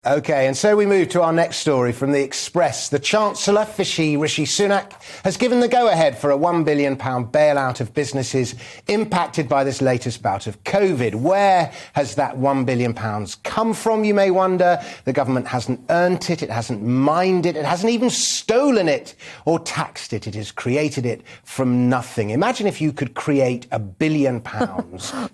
OK, and so we move to our next story from The Express. The Chancellor, Rishi Sunak, has given the go-ahead for a £1 billion bailout of businesses impacted by this latest bout of COVID. Where has that £1 billion come from, you may wonder? The government hasn't earned it, it hasn't mined it, it hasn't even stolen it or taxed it. It has created it from nothing. Imagine if you could create £1 billion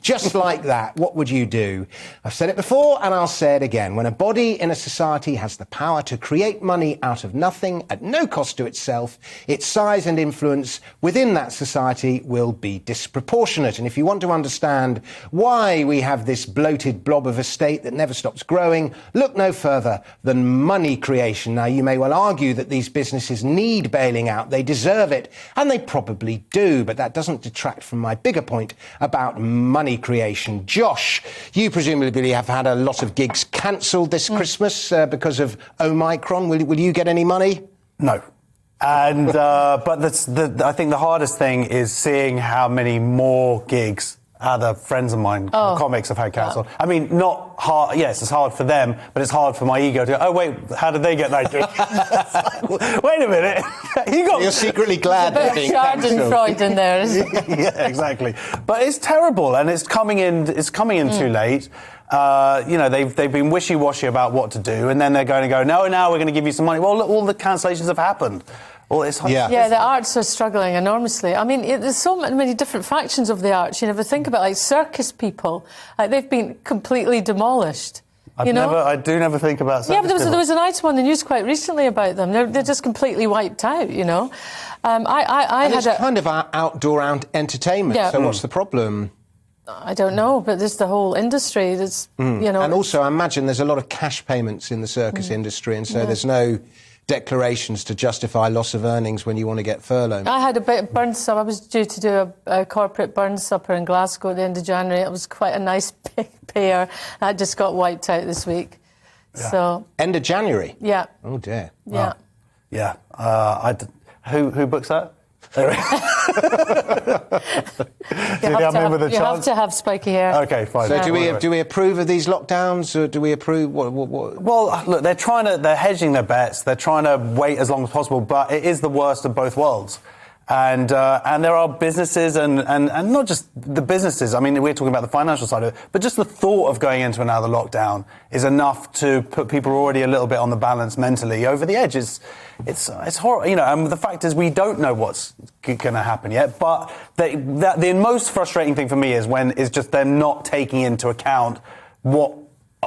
just like that. What would you do? I've said it before and I'll say it again. When a body in a society has the power to create money out of nothing at no cost to itself, its size and influence within that society will be disproportionate. And if you want to understand why we have this bloated blob of a state that never stops growing, look no further than money creation. Now, you may well argue that these businesses need bailing out, they deserve it, and they probably do, but that doesn't detract from my bigger point about money creation. Josh, you presumably have had a lot of gigs cancelled this Christmas because of Omicron. Will you get any money? No. And but I think the hardest thing is seeing how many more gigs other friends of mine, comics, have had cancelled. I mean, not hard. Yes, it's hard for them, but it's hard for my ego to go, oh, wait, how did they get that gig? Wait a minute. You're secretly glad they're being cancelled. Schadenfreude in there, isn't it? Yeah, exactly. But it's terrible, and it's coming in too late. They've been wishy-washy about what to do, and then they're going to go, no, now we're going to give you some money. Well, look, all the cancellations have happened. Well, the arts are struggling enormously. I mean, there's so many different factions of the arts. You never think about, like, circus people. Like, they've been completely demolished. I do never think about circus people. There was an item on the news quite recently about them. They're just completely wiped out, you know. It's kind of outdoor entertainment, so what's the problem? I don't know, but there's the whole industry. There's, you know... And also, I imagine there's a lot of cash payments in the circus industry, and so there's no declarations to justify loss of earnings when you want to get furloughed. I had a bit of burn supper. I was due to do a corporate burn supper in Glasgow at the end of January. It was quite a nice pair. That just got wiped out this week. Yeah. So end of January? Yeah. Oh, dear. Yeah. Wow. Yeah. Who books that? You have to have spiky hair. Okay, fine. So do we approve of these lockdowns, or do we approve what? Well, look, they're hedging their bets. They're trying to wait as long as possible, but it is the worst of both worlds. And there are businesses and not just the businesses. I mean, we're talking about the financial side of it, but just the thought of going into another lockdown is enough to put people already a little bit on the balance mentally over the edge. It's horrible, you know. And the fact is, we don't know what's going to happen yet. But the most frustrating thing for me is just them not taking into account what,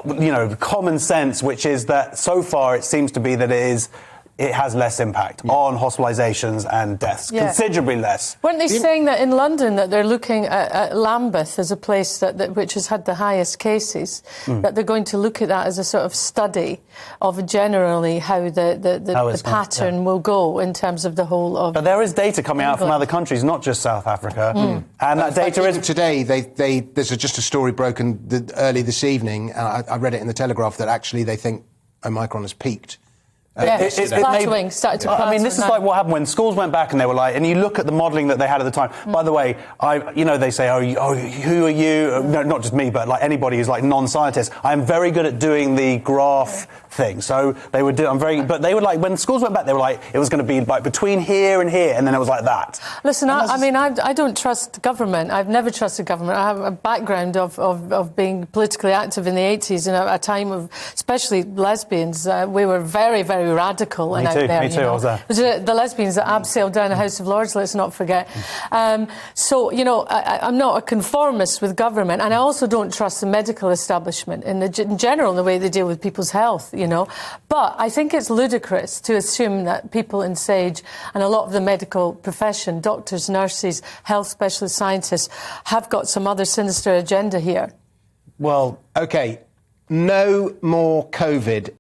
you know, common sense, which is that so far it seems to be that it has less impact on hospitalisations and deaths, considerably less. Weren't they saying that in London that they're looking at Lambeth as a place which has had the highest cases, that they're going to look at that as a sort of study of generally how the pattern will go in terms of the whole of... But there is data coming out from other countries, not just South Africa. And that data is... Today, there's just a story broken early this evening. I read it in the Telegraph that actually they think Omicron has peaked. Started to plateau. I mean, this is like what happened when schools went back and they were like, and you look at the modelling that they had at the time. By the way, they say, who are you? No, not just me, but like anybody who's like non-scientist. I'm very good at doing the graph thing. So they would do. But they were like, when schools went back, they were like, it was going to be like between here and here, and then it was like that. Listen, I don't trust government. I've never trusted government. I have a background of being politically active in the 80s in a time of, especially lesbians. We were very, very radical and out there. Me too, I was there. The lesbians that abseiled down the House of Lords, let's not forget. So, you know, I'm not a conformist with government, and I also don't trust the medical establishment in general, the way they deal with people's health, you know. But I think it's ludicrous to assume that people in SAGE and a lot of the medical profession, doctors, nurses, health specialist scientists, have got some other sinister agenda here. Well, OK, no more COVID.